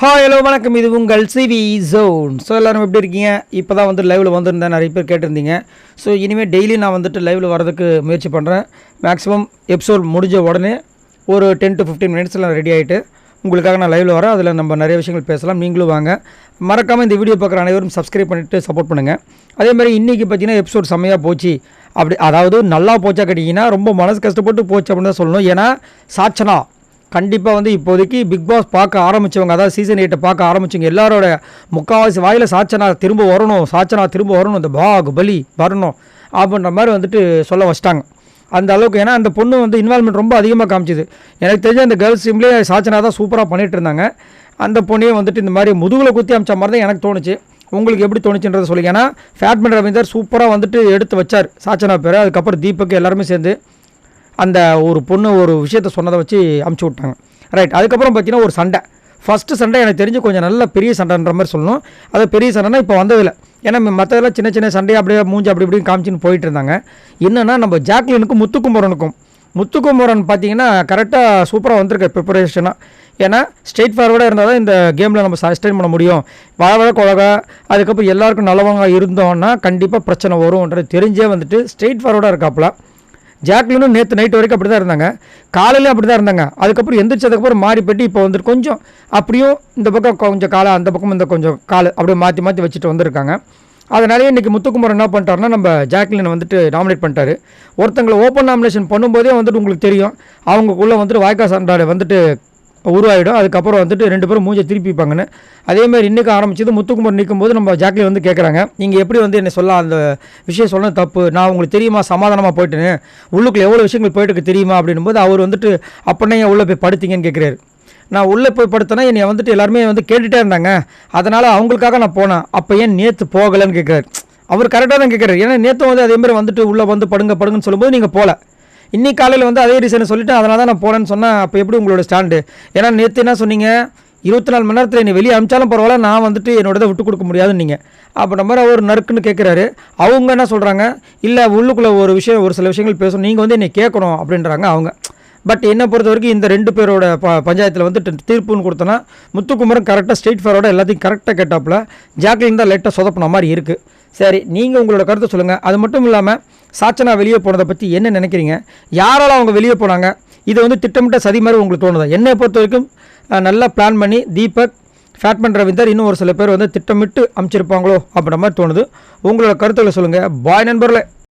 Hi hello வணக்கம். இது உங்கள் சிவி ஜோன். ஸோ எல்லோரும் எப்படி இருக்கீங்க? இப்போ தான் வந்து லைவில் வந்திருந்தேன், நிறைய பேர் கேட்டிருந்தீங்க. ஸோ இனிமேல் டெய்லி நான் வந்துட்டு லைவில் வரதுக்கு முயற்சி பண்ணுறேன். மேக்ஸிமம் எபிசோட் முடிஞ்ச உடனே ஒரு 10 to 15 மினிட்ஸில் ரெடி ஆகிட்டு உங்களுக்காக நான் லைவில் வரேன். அதில் நம்ம நிறைய விஷயங்கள் பேசலாம். நீங்களும் வாங்க. மறக்காமல் இந்த வீடியோ பார்க்குற அனைவரும் சப்ஸ்கிரைப் பண்ணிவிட்டு சப்போர்ட் பண்ணுங்கள். அதேமாதிரி இன்றைக்கி பார்த்தீங்கன்னா எபிசோட் செம்மையாக போச்சு. அப்படி அதாவது நல்லா போச்சா கேட்டிங்கன்னா ரொம்ப மனசு கஷ்டப்பட்டு போச்சு அப்படின்னு தான் சொல்லணும். ஏன்னா சாச்சனா கண்டிப்பாக வந்து இப்போதைக்கு பிக் பாஸ் பார்க்க ஆரம்பித்தவங்க, அதாவது சீசன் 8 பார்க்க ஆரம்பிச்சவங்க எல்லாரோட முக்கால்வாசி வாயில் சாச்சனா திரும்ப வரணும், இந்த பாகுபலி வரணும் அப்படின்ற மாதிரி வந்துட்டு சொல்ல வச்சிட்டாங்க. அந்த அளவுக்கு ஏன்னா அந்த பொண்ணு வந்து இன்வால்மெண்ட் ரொம்ப அதிகமாக காமிச்சிது. எனக்கு தெரிஞ்ச அந்த கேர்ள்ஸ் டீம்லேயே சாச்சனா தான் சூப்பராக பண்ணிகிட்டு இருந்தாங்க. அந்த பொண்ணையும் வந்துட்டு இந்த மாதிரி முதுகில் குத்தி அமைச்ச மாதிரி தான் எனக்கு தோணுச்சு. உங்களுக்கு எப்படி தோணுச்சுன்றதை சொல்லுங்க. ஏன்னா ஃபேட்மேன் ரவீந்தர் சூப்பராக வந்துட்டு எடுத்து வச்சார் சாச்சனா பேர். அதுக்கப்புறம் தீபக் எல்லாருமே சேர்ந்து அந்த ஒரு பொண்ணு ஒரு விஷயத்த சொன்னதை வச்சு அமுச்சு விட்டாங்க. ரைட். அதுக்கப்புறம் பார்த்தீங்கன்னா ஒரு சண்டை, ஃபஸ்ட்டு சண்டை எனக்கு தெரிஞ்சு கொஞ்சம் நல்ல பெரிய சண்டைன்ற மாதிரி சொல்லணும். அது பெரிய சண்டைனா இப்போ வந்ததில்லை. ஏன்னா மற்றதெல்லாம் சின்ன சின்ன சண்டையை அப்படியே மூஞ்சி அப்படி இப்படின்னு காமிச்சின்னு போயிட்டு இருந்தாங்க. என்னென்னா நம்ம ஜாக்லினுக்கும் முத்துக்குமரன் பார்த்தீங்கன்னா கரெக்டாக சூப்பராக வந்திருக்கு ப்ரிப்பரேஷனாக. ஏன்னா ஸ்ட்ரெயிட் ஃபார்வர்டாக இருந்தால் தான் இந்த கேமில் நம்ம சஸ்டெயின் பண்ண முடியும். வளவழ கொழக அதுக்கப்புறம் எல்லாருக்கும் நல்லவங்க இருந்தோன்னா கண்டிப்பாக பிரச்சனை வரும்ன்றது தெரிஞ்சே வந்துட்டு ஸ்ட்ரெயிட் ஃபார்வர்டாக இருக்காப்புல. ஜாக்லினும் நேற்று நைட்டு வரைக்கும் அப்படி தான் இருந்தாங்க, காலையிலையும் அப்படி தான் இருந்தாங்க. அதுக்கப்புறம் எந்திரிச்சதுக்கப்புறம் மாறி போய்ட்டு இப்போ வந்துட்டு கொஞ்சம் அப்படியும் இந்த பக்கம் கொஞ்சம் காலை, அந்த பக்கம் இந்த கொஞ்சம் கால் அப்படியே மாற்றி வச்சுட்டு வந்திருக்காங்க. அதனாலேயே இன்றைக்கி முத்துக்குமரன் என்ன பண்ணிட்டாருன்னா நம்ம ஜாக்லினை வந்துட்டு நாமினேட் பண்ணிட்டாரு. ஒருத்தங்களை ஓப்பன் நாமினேஷன் பண்ணும்போதே வந்துட்டு உங்களுக்கு தெரியும் அவங்களுக்குள்ளே வந்துட்டு வாய்க்கா சண்டாடு வந்துட்டு உருவாயிடும். அதுக்கப்புறம் வந்துட்டு 2 பேரும் மூஞ்சை திருப்பிப்பாங்கன்னு. அதேமாதிரி இன்றைக்கி ஆரம்பிச்சது முத்துக்குமரன் நிற்கும் போது நம்ம ஜாக்லின் வந்து கேட்குறாங்க, நீங்கள் எப்படி வந்து என்ன சொல்ல அந்த விஷயம் சொல்ல தப்பு, நான் உங்களுக்கு தெரியுமா சமாதானமாக போயிட்டுன்னு உள்ளுக்குள்ளே எவ்வளோ விஷயங்கள் போயிட்டு தெரியுமா அப்படின்னும்போது அவர் வந்துட்டு அப்படின்னா ஏன் உள்ளே போய் படுத்தீங்கன்னு கேட்குறாரு. நான் உள்ளே போய் படுத்தேன்னா என்னை வந்துட்டு எல்லாருமே வந்து கேட்டுகிட்டே இருந்தாங்க, அதனால் அவங்களுக்காக நான் போனேன், அப்போ ஏன் நேற்று போகலைன்னு கேட்குறாரு. அவர் கரெக்டாக தான் கேட்குறாரு. ஏன்னா நேற்று வந்து அதேமாதிரி வந்துட்டு உள்ளே வந்து படுங்கன்னு சொல்லும்போது நீங்கள் போகல, இன்னைக்கு காலையில் வந்து அதே ரீசனை சொல்லிவிட்டு அதனால தான் நான் போனேன்னு சொன்னேன். அப்போ எப்படி உங்களோட ஸ்டாண்டு? ஏன்னா நேற்று என்ன சொன்னீங்க, 24 மணி நேரத்தில் என்னை வெளியே அனுப்பிச்சாலும் பரவாயில்ல, நான் வந்துட்டு என்னோட விட்டு கொடுக்க முடியாதுன்னு நீங்கள் அப்படின்ற மாதிரி அவர் நறுக்குன்னு கேட்குறாரு. அவங்க என்ன சொல்கிறாங்க, இல்லை உள்ளுக்குள்ளே ஒரு விஷயம் ஒரு சில விஷயங்கள் பேசணும், நீங்கள் வந்து என்னை கேட்கணும் அப்படின்றாங்க அவங்க. பட் என்னை பொறுத்த வரைக்கும் இந்த 2 பேரோட பஞ்சாயத்தில் வந்துட்டு தீர்ப்புன்னு கொடுத்தோன்னா முத்துக்குமரன் கரெக்டாக ஸ்ட்ரெயிட் ஃபார்வர்டாக எல்லாத்தையும் கரெக்டாக கேட்டாப்புல. ஜாக்லின் தான் லைட்டாக சொதப்பின மாதிரி இருக்குது. சரி, நீங்கள் உங்களோட கருத்தை சொல்லுங்கள். அது மட்டும் இல்லாமல் சாச்சனா வெளியே போனதை பற்றி என்ன நினைக்கிறீங்க? யாரால் அவங்க வெளியே போனாங்க? இது வந்து திட்டமிட்ட சதி மாதிரி உங்களுக்கு தோணுதா? என்னை பொறுத்த வரைக்கும் நல்லா பிளான் பண்ணி தீபக், ஃபேட்மேன் ரவீந்தர் இன்னும் ஒரு சில பேர் வந்து திட்டமிட்டு அமைச்சிருப்பாங்களோ அப்படின்ற மாதிரி தோணுது. உங்களோட கருத்துக்களை சொல்லுங்கள். பாய் நண்பர்களே.